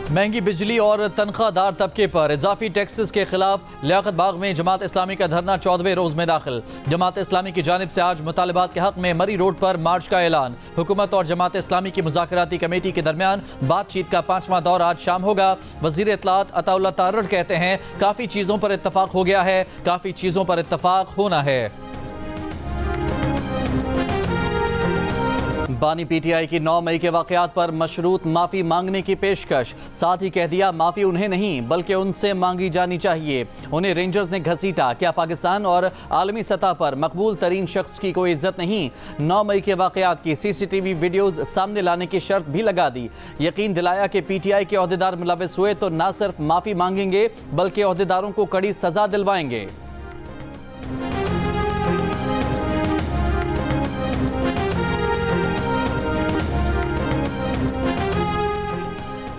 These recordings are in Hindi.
महंगी बिजली और तनख्वाहदार तबके पर इजाफी टैक्सेस के खिलाफ लियाकत बाग में जमात इस्लामी का धरना 14वें रोज में दाखिल। जमात इस्लामी की जानिब से आज मुतालबात के हक में मरी रोड पर मार्च का ऐलान। हुकूमत और जमात इस्लामी की मुज़ाकराती कमेटी के दरमियान बातचीत का 5वां दौर आज शाम होगा। वज़ीर इत्तलात अताउल्लाह तारड़ कहते हैं काफ़ी चीज़ों पर इत्तफाक हो गया है, काफ़ी चीज़ों पर इत्तफाक होना है। बानी पीटीआई की 9 मई के वाक़यात पर मशरूत माफ़ी मांगने की पेशकश। साथ ही कह दिया माफ़ी उन्हें नहीं बल्कि उनसे मांगी जानी चाहिए। उन्हें रेंजर्स ने घसीटा, क्या पाकिस्तान और आलमी सतह पर मकबूल तरीन शख्स की कोई इज्जत नहीं? 9 मई के वाक़यात की CCTV वीडियोज़ सामने लाने की शर्त भी लगा दी। यकीन दिलाया कि PTI के अहदेदार मुलविस हुए तो न सिर्फ माफ़ी मांगेंगे बल्कि अहदेदारों को कड़ी सज़ा दिलवाएंगे।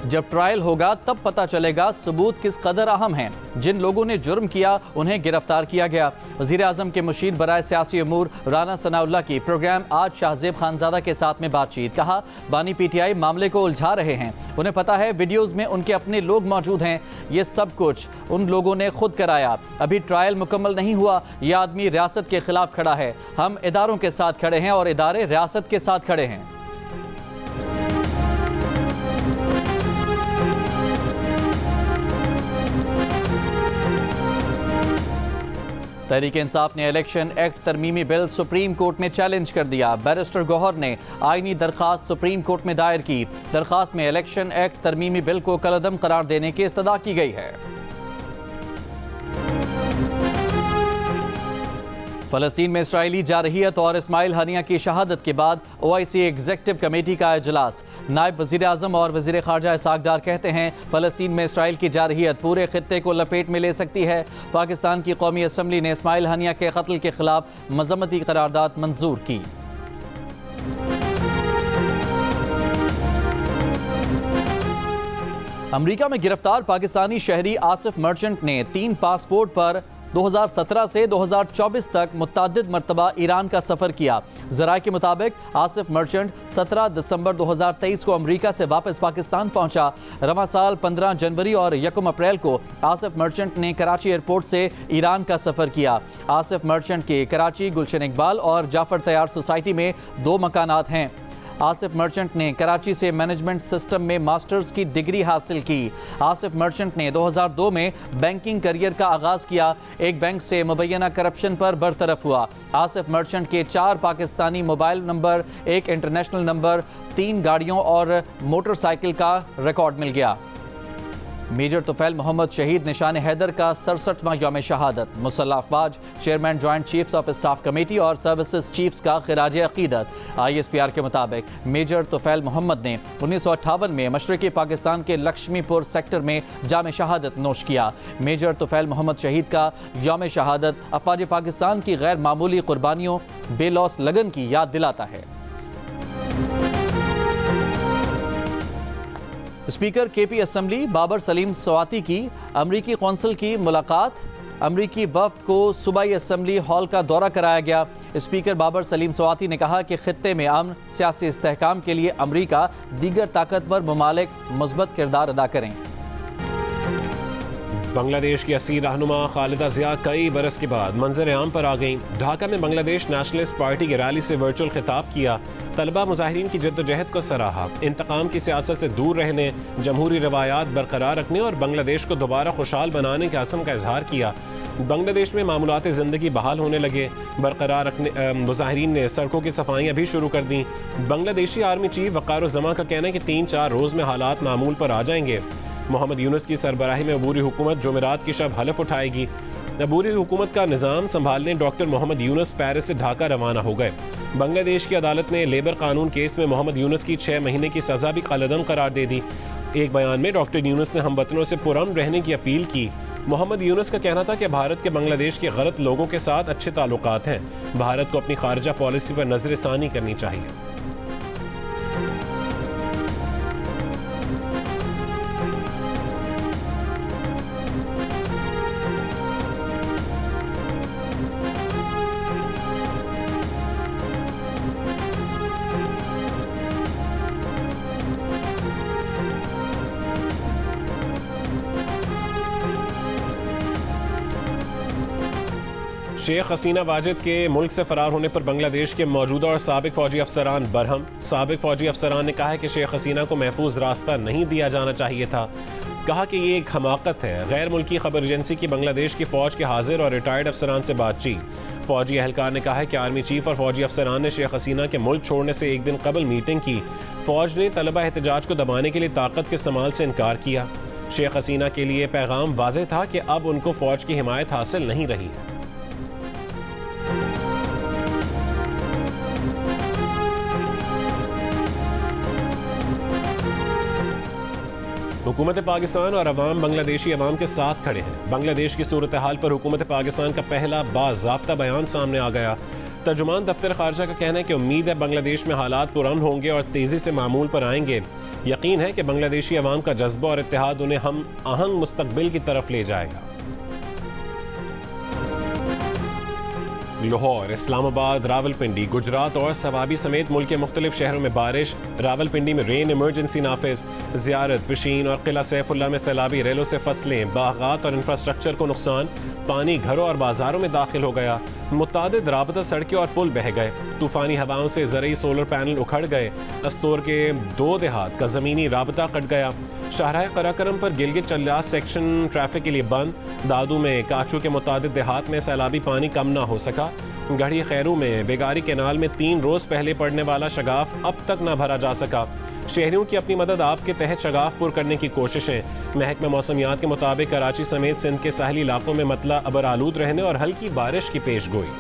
जब ट्रायल होगा तब पता चलेगा सबूत किस कदर अहम हैं। जिन लोगों ने जुर्म किया उन्हें गिरफ्तार किया गया। वज़ीर आज़म के मुशीर बराए सियासी अमूर राना सनाउल्लाह की प्रोग्राम आज शाहजेब खानजादा के साथ में बातचीत। कहा बानी PTI मामले को उलझा रहे हैं, उन्हें पता है वीडियोज़ में उनके अपने लोग मौजूद हैं। ये सब कुछ उन लोगों ने खुद कराया। अभी ट्रायल मुकम्मल नहीं हुआ। यह आदमी रियासत के खिलाफ खड़ा है। हम इदारों के साथ खड़े हैं और इदारे रियासत के साथ खड़े हैं। तहरीक इंसाफ ने इलेक्शन एक्ट तरमीमी बिल सुप्रीम कोर्ट में चैलेंज कर दिया। बैरिस्टर गौहर ने आईनी दरखास्त सुप्रीम कोर्ट में दायर की। दरखास्त में इलेक्शन एक्ट तरमीमी बिल को कलअदम करार देने की इस्तदा की गई है। फ़लस्तीन में इसराइली जारहियत और इस्माइल हनिया की शहादत के बाद OIC एग्जीक्यूटिव कमेटी का इजलास। नायब वज़ीर आज़म और वज़ीर ख़ारजा इसहाक़ डार कहते हैं फ़लस्तीन में इसराइल की जारहियत पूरे खित्ते को लपेट में ले सकती है। पाकिस्तान की कौमी असम्बली ने इस्माइल हनिया के कत्ल के खिलाफ मज़म्मती करारदाद मंजूर की। अमरीका में गिरफ्तार पाकिस्तानी शहरी आसिफ मर्चेंट ने 3 पासपोर्ट पर 2017 से 2024 तक मुतअद्दिद मरतबा ईरान का सफ़र किया। ज़राए के मुताबिक आसिफ मर्चेंट 17 दिसंबर 2023 को अमरीका से वापस पाकिस्तान पहुंचा। रवां साल 15 जनवरी और 1 अप्रैल को आसिफ मर्चेंट ने कराची एयरपोर्ट से ईरान का सफ़र किया। आसिफ मर्चेंट के कराची गुलशन इकबाल और जाफ़र तैयार सोसाइटी में 2 मकानात हैं। आसिफ मर्चेंट ने कराची से मैनेजमेंट सिस्टम में मास्टर्स की डिग्री हासिल की। आसिफ मर्चेंट ने 2002 में बैंकिंग करियर का आगाज़ किया। एक बैंक से मुबैना करप्शन पर बरतरफ हुआ। आसिफ मर्चेंट के 4 Pakistani mobile number, 1 international number, 3 गाड़ियों और मोटरसाइकिल का रिकॉर्ड मिल गया। मेजर तुफैल मोहम्मद शहीद निशान हैदर का 67वां यौम शहादत। मुसल्लह अफवाज, chairman joint chiefs of staff committee और सर्विसेज चीफ्स का खिराज अकीदत। ISPR के मुताबिक मेजर तुफैल मोहम्मद ने 1958 में मशरक़ी पाकिस्तान के लक्ष्मीपुर सेक्टर में जाम शहादत नोश किया। मेजर तुफैल मोहम्मद शहीद का यौम शहादत अफवाज पाकिस्तान की गैर मामूली कुर्बानियों, बेलौस लगन की याद दिलाता है। Speaker KP assembly Babar Saleem Swati की अमरीकी कौंसल की मुलाकात। अमरीकी वफ्द को सूबाई असम्बली हॉल का दौरा कराया गया। स्पीकर बाबर सलीम सवाती ने कहा कि खित्ते में अमन सियासी इस्तेहकाम के लिए अमरीका दीगर ताकतवर ममालिक मुस्बत किरदार अदा करें। बांग्लादेश की असीर रहनुमा खालिदा ज़िया कई बरस के बाद मंजर आम पर आ गई। ढाका में बांग्लादेश नेशनलिस्ट पार्टी की रैली से वर्चुअल खिताब किया। तलबा मुजाहिरीन की जद्दोजहद को सराहा। इंतकाम की सियासत से दूर रहने, जमहूरी रवायात बरकरार रखने और बांग्लादेश को दोबारा खुशहाल बनाने के अज़्म का इजहार किया। बांग्लादेश में मामूलात ज़िंदगी बहाल होने लगे। बरकरार रखने मुजाहिरीन ने सड़कों की सफाइयाँ भी शुरू कर दी। बांग्लादेशी आर्मी चीफ वक़ार उज़्ज़मा का कहना है कि 3-4 रोज़ में हालात मामूल पर आ जाएंगे। मोहम्मद यूनुस की सरबराही में अबूरी हुकूमत जुमेरात की शब हलफ उठाएगी। अबूरी हुकूमत का निज़ाम संभालने डॉक्टर मोहम्मद यूनुस पेरिस से ढाका रवाना हो गए। बांग्लादेश की अदालत ने लेबर कानून केस में मोहम्मद यूनुस की 6 महीने की सज़ा भी कलअदम करार दे दी। एक बयान में डॉक्टर यूनुस ने हमवतनों से पुरअमन रहने की अपील की। मोहम्मद यूनुस का कहना था कि भारत के बांग्लादेश के गलत लोगों के साथ अच्छे ताल्लुकात हैं। भारत को अपनी खारजा पॉलिसी पर नज़रसानी करनी चाहिए। शेख हसीना वाजिद के मुल्क से फरार होने पर बांग्लादेश के मौजूदा और साबिक फौजी अफसरान बरहम। साबिक फौजी अफसरान ने कहा है कि शेख हसीना को महफूज रास्ता नहीं दिया जाना चाहिए था। कहा कि ये एक हमाकत है। गैर मुल्की खबर एजेंसी की बांग्लादेश की फ़ौज के हाजिर और रिटायर्ड अफसरान से बातचीत। फौजी एहलकार ने कहा है कि आर्मी चीफ और फौजी अफसरान ने शेख हसीना के मुल्क छोड़ने से एक दिन कबल मीटिंग की। फौज ने तलबा एहतजाज को दबाने के लिए ताकत के इस्तेमाल से इनकार किया। शेख हसीना के लिए पैगाम वाज़ेह था कि अब उनको फौज की हिमायत हासिल नहीं रही है। हुकूमत पाकिस्तान और अवाम बांग्लादेशी अवाम के साथ खड़े हैं। बांग्लादेश की सूरत हाल पर हुकूमत पाकिस्तान का पहला बाज़ाब्ता बयान सामने आ गया। तर्जुमान दफ्तर खारजा का कहना है कि उम्मीद है बांग्लादेश में हालात पुरअमन होंगे और तेज़ी से मामूल पर आएंगे। यकीन है कि बांग्लादेशी अवाम का जज्बा और इत्तेहाद उन्हें हम आहंग मुस्तकबिल की तरफ ले जाएगा। लाहौर, इस्लामाबाद, रावलपिंडी, गुजरात और सवाबी समेत मुल्क के मुख्तलिफ शहरों में बारिश। रावलपिंडी में रेन इमरजेंसी नाफिज। ज़ियारत, पिशीन और किला सैफुल्ला में सैलाबी रेलों से फसलें, बागात और इंफ्रास्ट्रक्चर को नुकसान। पानी घरों और बाजारों में दाखिल हो गया। मुतादिद राबता सड़कें और पुल बह गए। तूफ़ानी हवाओं से ज़रई सोलर पैनल उखड़ गए। अस्तोर के 2 देहात का ज़मीनी राबता कट गया। शाहराह कराकरम पर गिलगित चल्लास सेक्शन ट्रैफिक के लिए बंद। दादू में काचू के मुतादिद देहात में सैलाबी पानी कम ना हो सका। गढ़ी खैरू में बेगारी कैनाल में 3 रोज़ पहले पड़ने वाला शगाफ अब तक ना भरा जा सका। शहरियों की अपनी मदद आप के तहत शगाफ पुर करने की कोशिशें। महकमे मौसमियात के मुताबिक कराची समेत सिंध के साहली इलाकों में मतला अबर आलूद रहने और हल्की बारिश की पेश गोई।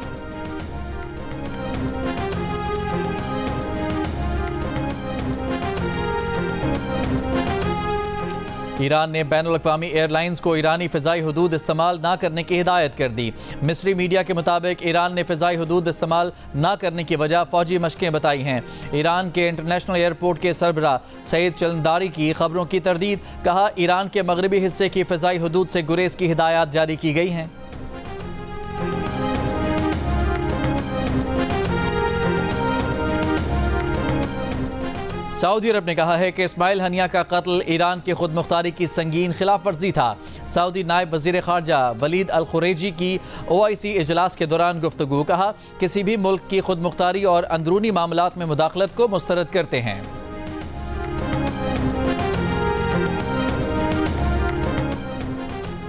ईरान ने बैनुल अक़वामी एयरलाइंस को ईरानी फ़िज़ाई हदूद इस्तेमाल ना करने की हिदायत कर दी। मिस्री मीडिया के मुताबिक ईरान ने फ़िज़ाई हदूद इस्तेमाल ना करने की वजह फ़ौजी मशक़ें बताई हैं। ईरान के इंटरनेशनल एयरपोर्ट के सरबराह सईद चलंदारी की खबरों की तरदीद। कहा, ईरान के मगरबी हिस्से की फ़िज़ाई हदूद से गुरेज़ की हिदायत जारी की गई हैं। सऊदी अरब ने कहा है कि इस्माइल हनिया का कत्ल ईरान की खुद मुख्तारी की संगीन खिलाफ वर्जी था। सऊदी नायब वज़ीर ख़ारजा वलीद अल खुरैजी की OIC इजलास के दौरान गुफ्तगू। कहा, किसी भी मुल्क की खुद मुख्तारी और अंदरूनी मामलात में मुदाखलत को मुस्तरद करते हैं।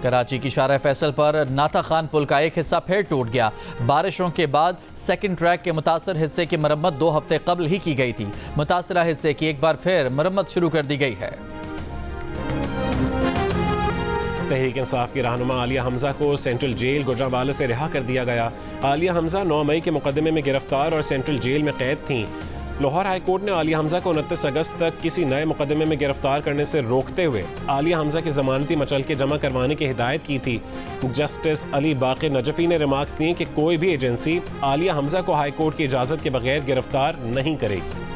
कराची की शारा फैसल पर नाता खान पुल का एक हिस्सा फिर टूट गया। बारिशों के बाद सेकंड ट्रैक के मुतासर हिस्से की मरम्मत 2 हफ्ते कबल ही की गई थी। मुतासरा हिस्से की एक बार फिर मरम्मत शुरू कर दी गई है। तहरीक इंसाफ की रहनुमा आलिया हमजा को सेंट्रल जेल गुजरांवाला से रिहा कर दिया गया। आलिया हमजा 9 मई के मुकदमे में गिरफ्तार और सेंट्रल जेल में कैद थीं। लाहौर हाई कोर्ट ने आलिया हमजा को 29 अगस्त तक किसी नए मुकदमे में गिरफ्तार करने से रोकते हुए आलिया हमजा की जमानती मचलके जमा करवाने की हिदायत की थी। जस्टिस अली बाक़िर नजफी ने रिमार्क्स दिए कि कोई भी एजेंसी आलिया हमजा को हाई कोर्ट की इजाज़त के बगैर गिरफ्तार नहीं करेगी।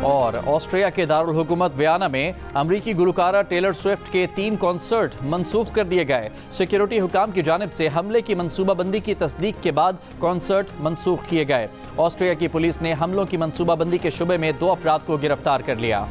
और ऑस्ट्रिया के दारुल हुकूमत वियना में अमरीकी गुलकारा टेलर स्विफ्ट के 3 कॉन्सर्ट मनसूख कर दिए गए। सिक्योरिटी हुकाम की जानिब से हमले की मनसूबाबंदी की तस्दीक के बाद कॉन्सर्ट मनसूख किए गए। ऑस्ट्रिया की पुलिस ने हमलों की मनसूबाबंदी के शुबे में 2 अफराद को गिरफ्तार कर लिया।